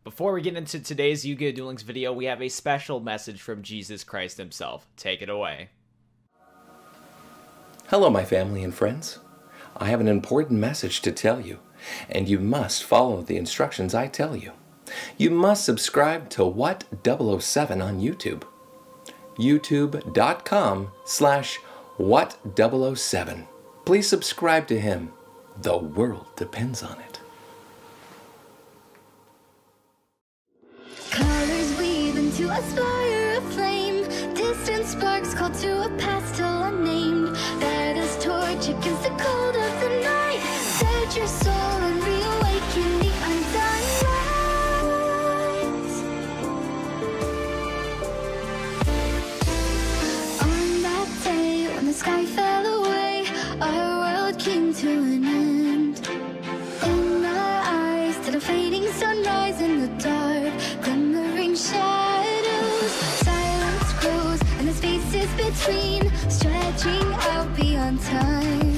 Before we get into today's Yu-Gi-Oh! Duel Links video, we have a special message from Jesus Christ himself. Take it away. Hello, my family and friends. I have an important message to tell you, and you must follow the instructions I tell you. You must subscribe to What007 on YouTube. youtube.com/What007. Please subscribe to him. The world depends on it. Colors weave into a spire of flame. Distant sparks call to a past still unnamed. That is torch against the cold of the night. Set your soul and reawaken the undying light. On that day when the sky fell away, our world came to an end. In our eyes did a fading sunrise in the dark, glimmering shadows. Silence grows and the spaces between, stretching out beyond time.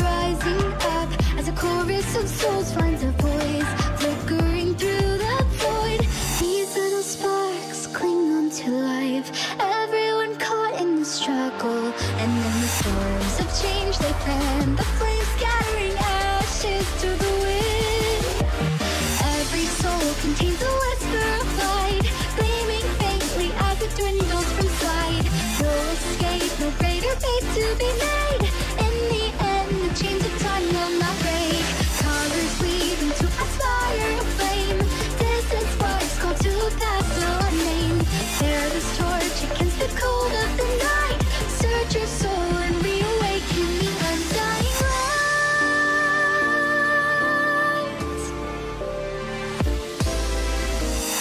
Rising up as a chorus of souls finds a voice, flickering through the void. These little sparks cling on to life, everyone caught in the struggle. And in the storms of change they fan, the flames scattering ashes to the wind. Every soul contains a whisper of light, gleaming faintly as it dwindles from sight. No escape, no greater fate to be made. In the end, the chains of time will not break. Colors weave into a fire of flame. Distant sparks call to a path still unnamed. Bear this torch against the cold of the night. Search your soul and reawaken the undying light.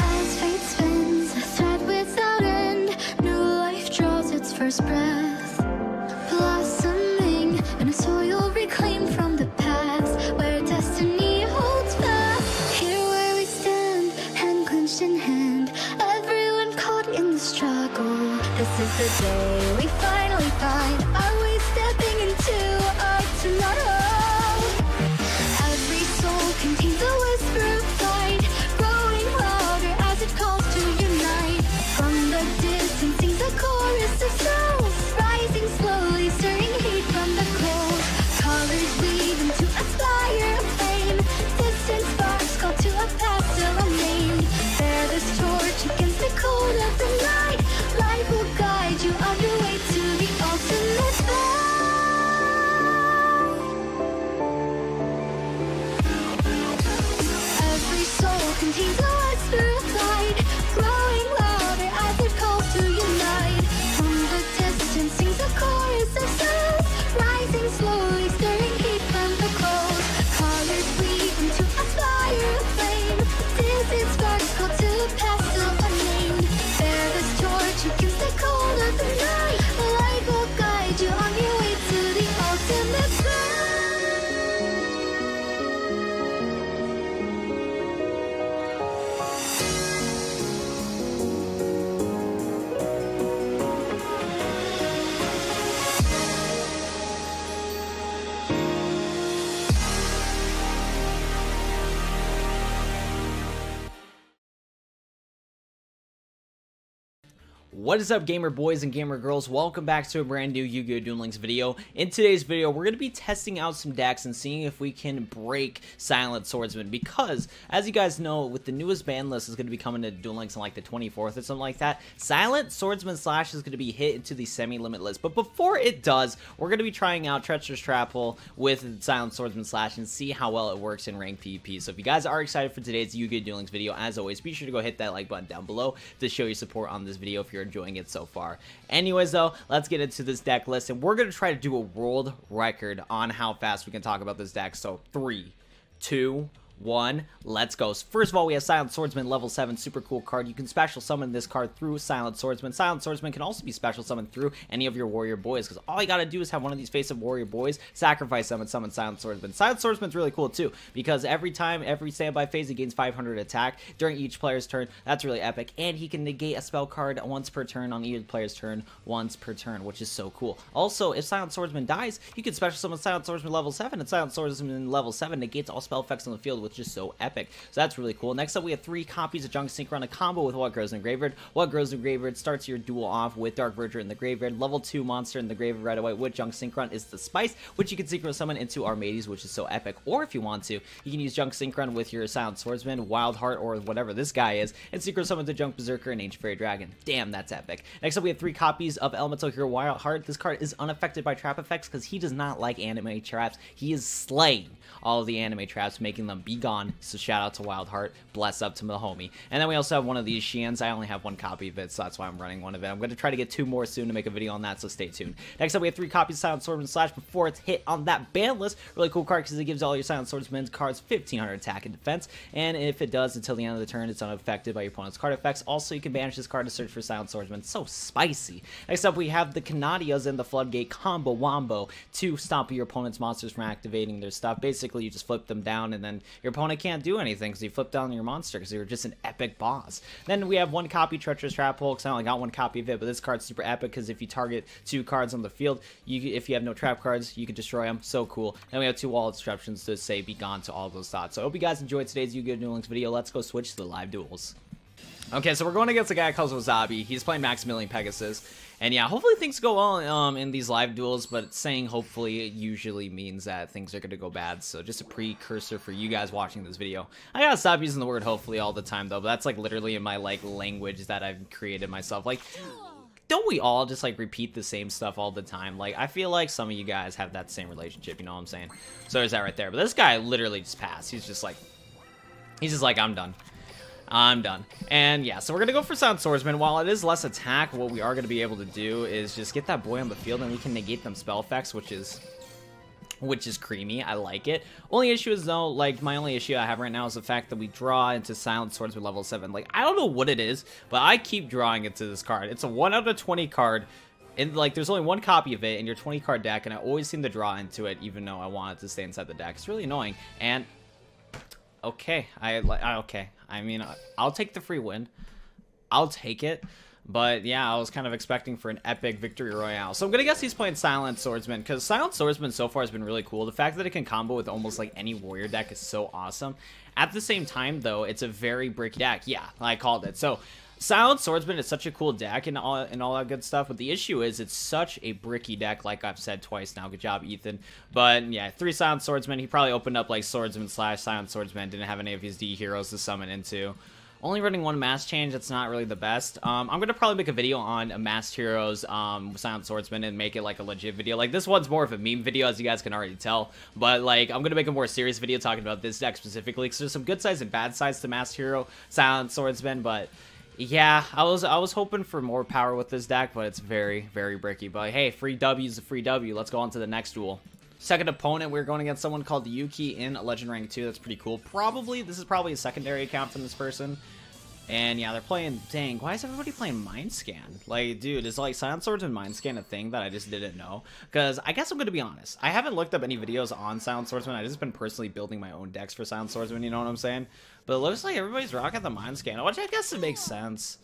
As fate spins, a thread without end, new life draws its first breath. Blossoming in a soil reclaimed from the past, where destiny holds fast. Here where we stand, hand clenched in hand, everyone caught in the struggle. This is the day we finally find our way, stepping into our tomorrow. Every soul contains a whisper of light, growing louder as it calls to unite. From the distance sings a chorus of souls, rising slowly, stirring heat from the cold. Colors weave into a fire of flame. Distant sparks call to a path still unnamed. Bear this torch against the cold of the night. Light will guide you on your way to the ultimate fight. Every soul contains a whisper of light, growing louder as it calls to unite. From the distance sings a chorus of souls, rising slowly, stirring heat from the cold. Colors weave into a fire of flame. Distant sparks call to a path still unnamed. Bear this torch against the cold of the night. The light will guide you on your way to the ultimate fight. What is up, gamer boys and gamer girls? Welcome back to a brand new Yu-Gi-Oh! Duel Links video. In today's video, we're going to be testing out some decks and seeing if we can break Silent Swordsman, because, as you guys know, with the newest ban list is going to be coming to Duel Links on like the 24th or something like that, Silent Swordsman Slash is going to be hit into the semi-limit list. But before it does, we're going to be trying out Treacherous Trapple with Silent Swordsman Slash and see how well it works in ranked PvP. So if you guys are excited for today's Yu-Gi-Oh! Duel Links video, as always, be sure to go hit that like button down below to show your support on this video if you're enjoying it so far. Anyways though, let's get into this deck list, and we're going to try to do a world record on how fast we can talk about this deck. So 3, 2, 1, let's go. First of all, we have Silent Swordsman, level 7, super cool card. You can special summon this card through Silent Swordsman. Silent Swordsman can also be special summoned through any of your warrior boys, because all you gotta do is have one of these face-up warrior boys, sacrifice them, and summon Silent Swordsman. Silent Swordsman's really cool too, because every standby phase, he gains 500 attack during each player's turn. That's really epic, and he can negate a spell card once per turn on either player's turn, once per turn, which is so cool. Also, if Silent Swordsman dies, you can special summon Silent Swordsman level 7, and Silent Swordsman level 7 negates all spell effects on the field which is so epic. So that's really cool. Next up, we have 3 copies of Junk Synchron, a combo with What Grows in the Graveyard. What Grows in the Graveyard starts your duel off with Dark Verger in the Graveyard. Level 2 monster in the Graveyard right away with Junk Synchron is the Spice, which you can Synchro Summon into Armades, which is so epic. Or if you want to, you can use Junk Synchron with your Silent Swordsman, Wild Heart, or whatever this guy is, and Synchro Summon to Junk Berserker and Ancient Fairy Dragon. Damn, that's epic. Next up, we have 3 copies of Elemental Hero Wild Heart. This card is unaffected by trap effects because he does not like anime traps. He is slaying all of the anime traps, making them be gone. So shout out to Wild Heart. Bless up to the homie. And then we also have one of these Xians. I only have 1 copy of it, so that's why I'm running one of it. I'm going to try to get 2 more soon to make a video on that, so stay tuned. Next up, we have 3 copies of Silent Swordsman Slash before it's hit on that ban list. Really cool card because it gives all your Silent Swordsman cards 1500 attack and defense. And if it does until the end of the turn, it's unaffected by your opponent's card effects. Also, you can banish this card to search for Silent Swordsman. So spicy. Next up, we have the Canadias and the Floodgate combo wombo to stop your opponent's monsters from activating their stuff. Basically, you just flip them down, and then your opponent can't do anything because you flip down your monster because you're just an epic boss. Then we have 1 copy Treacherous Trap Hole because I only got 1 copy of it, but this card's super epic because if you target 2 cards on the field, if you have no trap cards, you can destroy them. So cool. Then we have 2 wall instructions to say be gone to all those thoughts. So I hope you guys enjoyed today's Yu-Gi-Oh! Duel Links video. Let's go switch to the live duels. Okay, so we're going against a guy called Wasabi. He's playing Maximilian Pegasus. And yeah, hopefully things go well in these live duels, but saying hopefully usually means that things are going to go bad. So just a precursor for you guys watching this video. I gotta stop using the word hopefully all the time though, but that's like literally in my like language that I've created myself. Like, don't we all just like repeat the same stuff all the time? Like, I feel like some of you guys have that same relationship, you know what I'm saying? So there's that right there. But this guy literally just passed. He's just like, I'm done. I'm done. And yeah, so we're going to go for Silent Swordsman. While it is less attack, what we are going to be able to do is just get that boy on the field and we can negate them spell effects, which is creamy. I like it. Only issue is though, like my only issue I have right now is the fact that we draw into Silent Swordsman level 7. Like, I don't know what it is, but I keep drawing into this card. It's a 1 out of 20 card. And like, there's only 1 copy of it in your 20 card deck, and I always seem to draw into it, even though I want it to stay inside the deck. It's really annoying. And okay, okay. I mean, I'll take the free win. I'll take it. But yeah, I was kind of expecting for an epic victory royale. So I'm going to guess he's playing Silent Swordsman, because Silent Swordsman so far has been really cool. The fact that it can combo with almost like any warrior deck is so awesome. At the same time, though, it's a very bricky deck. Yeah, I called it. So Silent Swordsman is such a cool deck and all that good stuff, but the issue is it's such a bricky deck, like I've said twice now. Good job, Ethan. But yeah, 3 Silent Swordsman. He probably opened up like Swordsman slash Silent Swordsman, didn't have any of his D heroes to summon into. Only running 1 mass change, that's not really the best. I'm going to probably make a video on a masked heroes Silent Swordsman and make it like a legit video. Like, this one's more of a meme video, as you guys can already tell. But like, I'm going to make a more serious video talking about this deck specifically, because there's some good sides and bad sides to masked hero Silent Swordsman, but yeah, I was hoping for more power with this deck, but it's very, very bricky. But hey, free W is a free W. Let's go on to the next duel. Second opponent, we're going against someone called Yuki in Legend Rank 2. That's pretty cool. This is probably a secondary account from this person. And yeah, they're playing, dang, why is everybody playing Mind Scan? Like, dude, is like Silent Swordsman Mind Scan a thing that I just didn't know? Because I guess I'm going to be honest. I haven't looked up any videos on Silent Swordsman. I've just been personally building my own decks for Silent Swordsman, you know what I'm saying? But it looks like everybody's rocking the Mind Scan, which I guess it makes sense.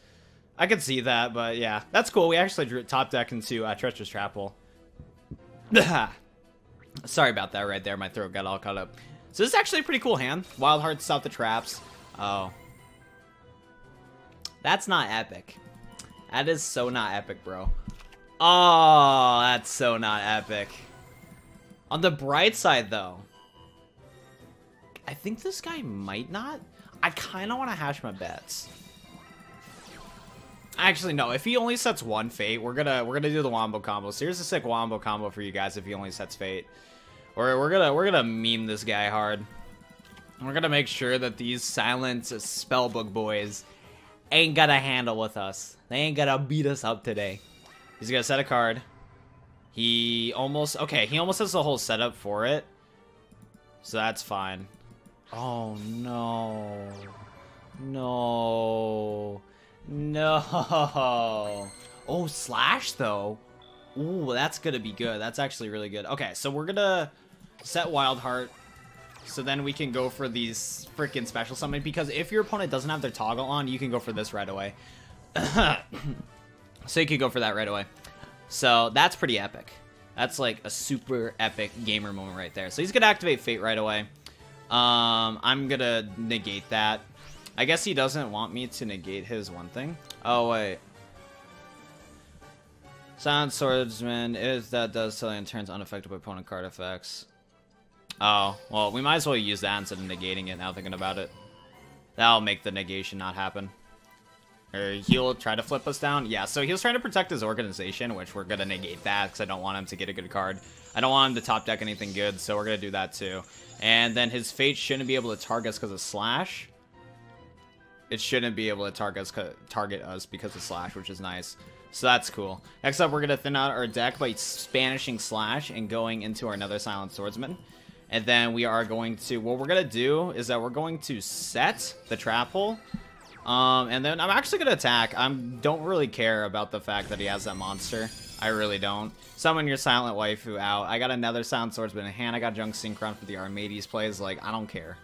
I could see that, but yeah, that's cool. We actually drew top deck into Treacherous Trap Hole. Sorry about that right there. My throat got all caught up. So this is actually a pretty cool hand. Wild Heart to stop the traps. Oh. That's not epic. That is so not epic, bro. Oh, that's so not epic. On the bright side, though, I think this guy might not. I kind of want to hash my bets. Actually, no. If he only sets 1 Fate, we're gonna do the Wombo combo. So here's a sick Wombo combo for you guys if he only sets Fate. Or we're gonna meme this guy hard. We're gonna make sure that these Silent Spellbook boys ain't got a handle with us. They ain't gonna beat us up today. He's gonna set a card. He almost has the whole setup for it. So that's fine. Oh no. No. No. Oh, Slash though. Ooh, that's gonna be good. That's actually really good. Okay, so we're gonna set Wild Heart. So then we can go for these freaking special summon, because if your opponent doesn't have their toggle on, you can go for this right away. So you can go for that right away. So that's pretty epic. That's like a super epic gamer moment right there. So he's gonna activate Fate right away. I'm gonna negate that. I guess he doesn't want me to negate his one thing. Oh, wait. Silent Swordsman, if that does Silent turns unaffected by opponent card effects. Oh, well, we might as well use that instead of negating it now thinking about it. That'll make the negation not happen. Or he'll try to flip us down. Yeah, so he was trying to protect his organization, which we're gonna negate that because I don't want him to get a good card. I don't want him to top deck anything good, so we're gonna do that too. And then his fate shouldn't be able to target us because of slash. It shouldn't be able to target us because of slash, which is nice. So that's cool. Next up, we're gonna thin out our deck by banishing slash and going into our another Silent Swordsman. And then we are going to, what we're gonna do is that we're going to set the trap hole. And then I'm actually gonna attack. I don't really care about the fact that he has that monster. I really don't. Summon your Silent Waifu out. I got another Silent Swordsman in hand. I got Junk Synchron for the Armades plays. Like, I don't care.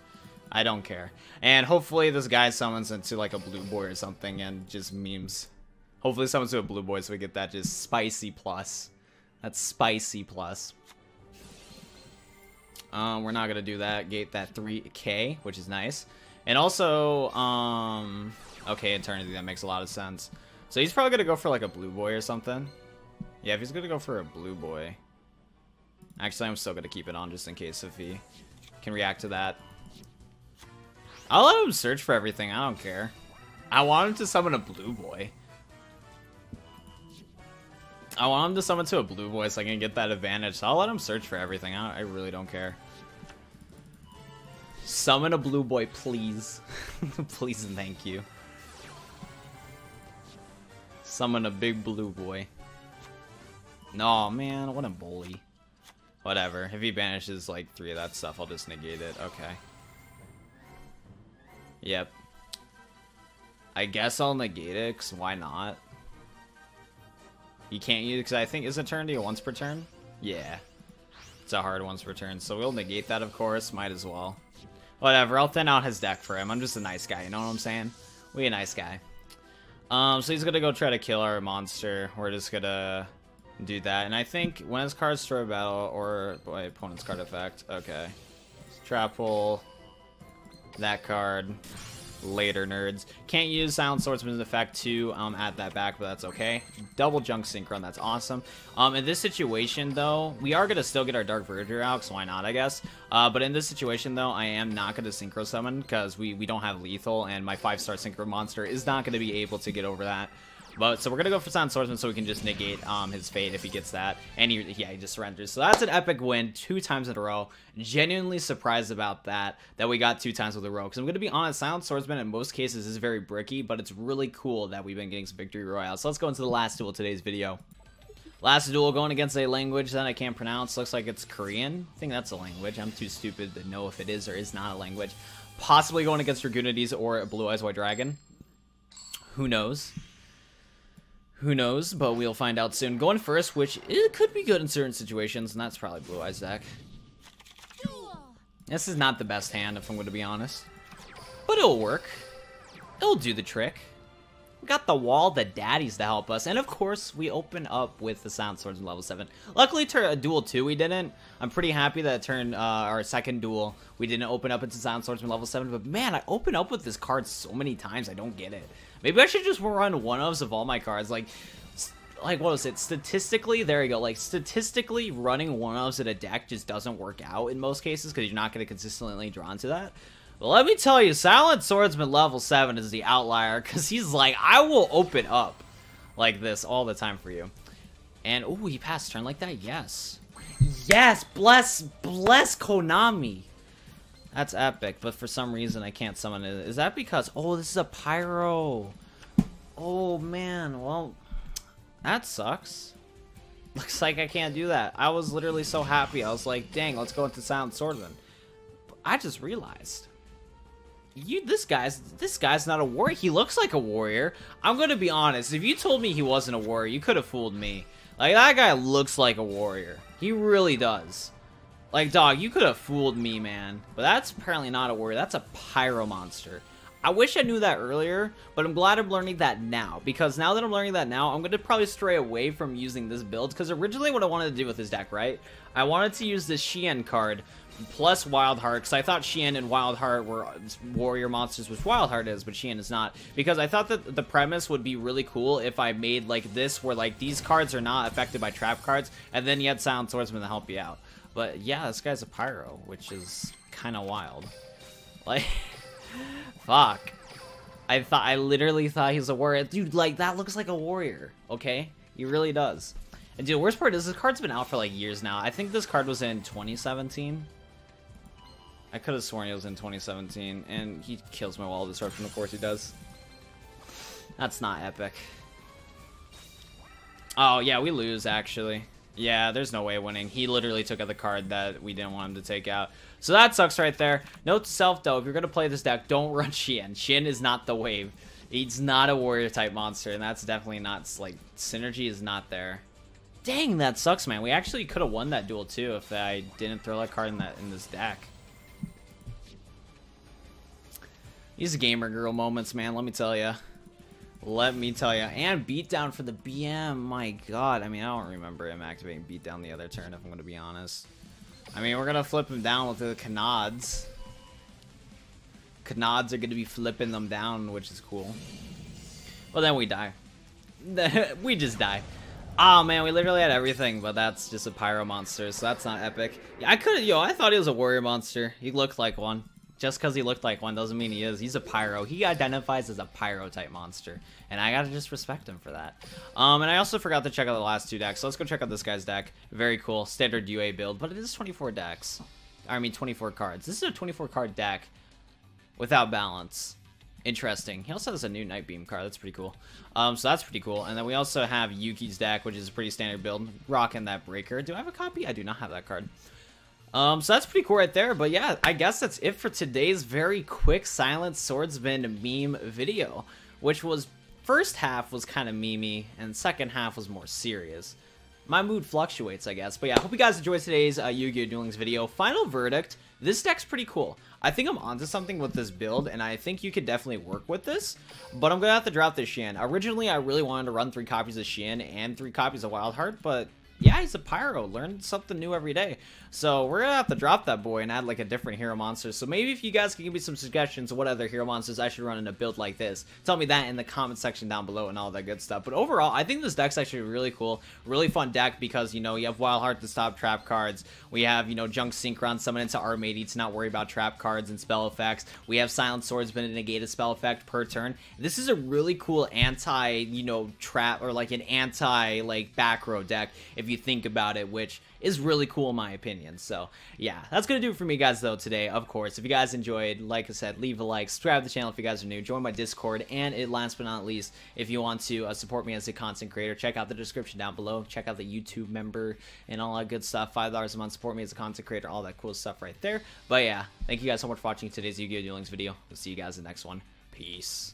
I don't care. And hopefully this guy summons into like a blue boy or something and just memes. Hopefully summons to a blue boy so we get that just spicy plus. That's spicy plus. We're not gonna do that. Gate that 3k, which is nice. And also, okay, Eternity, that makes a lot of sense. So he's probably gonna go for like a blue boy or something. Yeah, if he's gonna go for a blue boy. Actually, I'm still gonna keep it on just in case if he can react to that. I'll let him search for everything, I don't care. I want him to summon a blue boy. I want him to summon to a blue boy so I can get that advantage. So I'll let him search for everything. I really don't care. Summon a blue boy, please. Please and thank you. Summon a big blue boy. No, man, what a bully. Whatever. If he banishes like 3 of that stuff, I'll just negate it. Okay. Yep. I guess I'll negate it, because why not? You can't use it, because I think, is Eternity a once per turn? Yeah. It's a hard once per turn, so we'll negate that, of course. Might as well. Whatever, I'll thin out his deck for him. I'm just a nice guy, you know what I'm saying? We a nice guy. So he's gonna go try to kill our monster. We're just gonna do that. And I think when his cards throw a battle, or my opponent's card effect, okay. Trap hole. That card. Later, nerds. Can't use Silent Swordsman's effect to add that back, but that's okay. Double Junk Synchron, that's awesome. In this situation, though, we are going to still get our Dark Verger out, so why not, I guess. But in this situation, though, I am not going to Synchro Summon, because we don't have Lethal, and my 5-star Synchro monster is not going to be able to get over that. But so we're gonna go for Silent Swordsman so we can just negate his fate if he gets that, and he just surrenders. So that's an epic win 2 times in a row. Genuinely surprised about that we got 2 times with a row. Because I'm gonna be honest, Silent Swordsman in most cases is very bricky, but it's really cool that we've been getting some victory royales. So let's go into the last duel of today's video. Last duel going against a language that I can't pronounce. Looks like it's Korean. I think that's a language. I'm too stupid to know if it is or is not a language. Possibly going against Dragunities or a Blue Eyes White Dragon. Who knows? Who knows, but we'll find out soon. Going first, which it could be good in certain situations, and that's probably Blue Eyes deck. This is not the best hand, if I'm going to be honest. But it'll work. It'll do the trick. We got the wall, the daddies to help us, and of course, we open up with the Silent Swordsman level 7. Luckily, duel 2 we didn't. I'm pretty happy that turn our second duel, we didn't open up into Silent Swordsman level 7, but man, I open up with this card so many times, I don't get it. Maybe I should just run one-ofs of all my cards, like what was it, statistically, there you go, like, statistically, running one-ofs in a deck just doesn't work out in most cases, because you're not going to consistently draw into that. But let me tell you, Silent Swordsman level 7 is the outlier, because he's like, I will open up like this all the time for you. And, oh, he passed turn like that? Yes. Yes! Bless Konami! That's epic, but for some reason I can't summon it. Is that because, oh, this is a Pyro? Oh, man, well, that sucks. Looks like I can't do that. I was literally so happy. I was like, dang, let's go into Silent Swordsman. But I just realized. This guy's not a warrior. He looks like a warrior. I'm gonna be honest. If you told me he wasn't a warrior, you could have fooled me. Like, that guy looks like a warrior. He really does. Like, dog, you could have fooled me, man. But that's apparently not a warrior. That's a Pyro monster. I wish I knew that earlier, but I'm glad I'm learning that now, because now that I'm learning that now, I'm going to probably stray away from using this build, because originally what I wanted to do with this deck, right? I wanted to use this Xian card plus Wildheart, because I thought Xian and Wildheart were warrior monsters, which Wildheart is, but Xian is not, because I thought that the premise would be really cool if I made like this, where like these cards are not affected by trap cards, and then you had Silent Swordsman to help you out. But yeah, this guy's a Pyro, which is kind of wild. Like, fuck. I literally thought he was a warrior. Dude, like, that looks like a warrior, okay? He really does. And dude, the worst part is this card's been out for like years now. I think this card was in 2017. I could have sworn it was in 2017, and he kills my wall of disruption, of course he does. That's not epic. Oh, yeah, we lose, actually. Yeah, there's no way of winning. He literally took out the card that we didn't want him to take out. So that sucks right there. Note to self, though, if you're going to play this deck, don't run Xian. Xian is not the wave. He's not a warrior-type monster, and that's definitely not, like, synergy is not there. Dang, that sucks, man. We actually could have won that duel, too, if I didn't throw that card in this deck. These gamer girl moments, man, let me tell you. Let me tell you. And beatdown for the BM. My god. I mean, I don't remember him activating beatdown the other turn, if I'm going to be honest. I mean, we're going to flip him down with the Canods. Canods are going to be flipping them down, which is cool. Well, then we die. We just die. Oh, man, we literally had everything, but that's just a Pyro monster, so that's not epic. Yeah, I thought he was a warrior monster. He looked like one. Just because he looked like one doesn't mean he is. He's a Pyro. He identifies as a Pyro-type monster. And I gotta just respect him for that. And I also forgot to check out the last two decks. So let's go check out this guy's deck. Very cool. Standard UA build. But it is 24 decks. I mean, 24 cards. This is a 24-card deck without balance. Interesting. He also has a new Night Beam card. That's pretty cool. So that's pretty cool. And then we also have Yuki's deck, which is a pretty standard build. Rocking that Breaker. Do I have a copy? I do not have that card. So that's pretty cool right there, but yeah, I guess that's it for today's very quick Silent Swordsman meme video, which was, first half was kind of memey, and second half was more serious. My mood fluctuates, I guess, but yeah, I hope you guys enjoyed today's Yu-Gi-Oh! Duel Links video. Final verdict, this deck's pretty cool. I think I'm onto something with this build, and I think you could definitely work with this, but I'm gonna have to drop this Xian. Originally, I really wanted to run 3 copies of Xian and 3 copies of Wildheart, but yeah, he's a Pyro. Learn something new every day. So we're going to have to drop that boy and add like a different hero monster. So maybe if you guys can give me some suggestions of what other hero monsters I should run in a build like this, tell me that in the comment section down below and all that good stuff. But overall, I think this deck's actually really cool. Really fun deck because, you know, you have Wildheart to stop trap cards. We have, you know, Junk Synchron summon into Armady to not worry about trap cards and spell effects. We have Silent Swordsman to negate a spell effect per turn. This is a really cool anti, you know, trap, or like an anti, like, back row deck if you think about it, which is really cool in my opinion. So yeah, that's gonna do it for me guys though today. Of course, if you guys enjoyed, like I said, leave a like, subscribe to the channel if you guys are new, join my Discord, and last but not least, if you want to support me as a content creator, check out the description down below, check out the YouTube member and all that good stuff. $5 a month, support me as a content creator, all that cool stuff right there. But yeah, thank you guys so much for watching today's Yu-Gi-Oh! Duel Links video. We'll see you guys in the next one. Peace.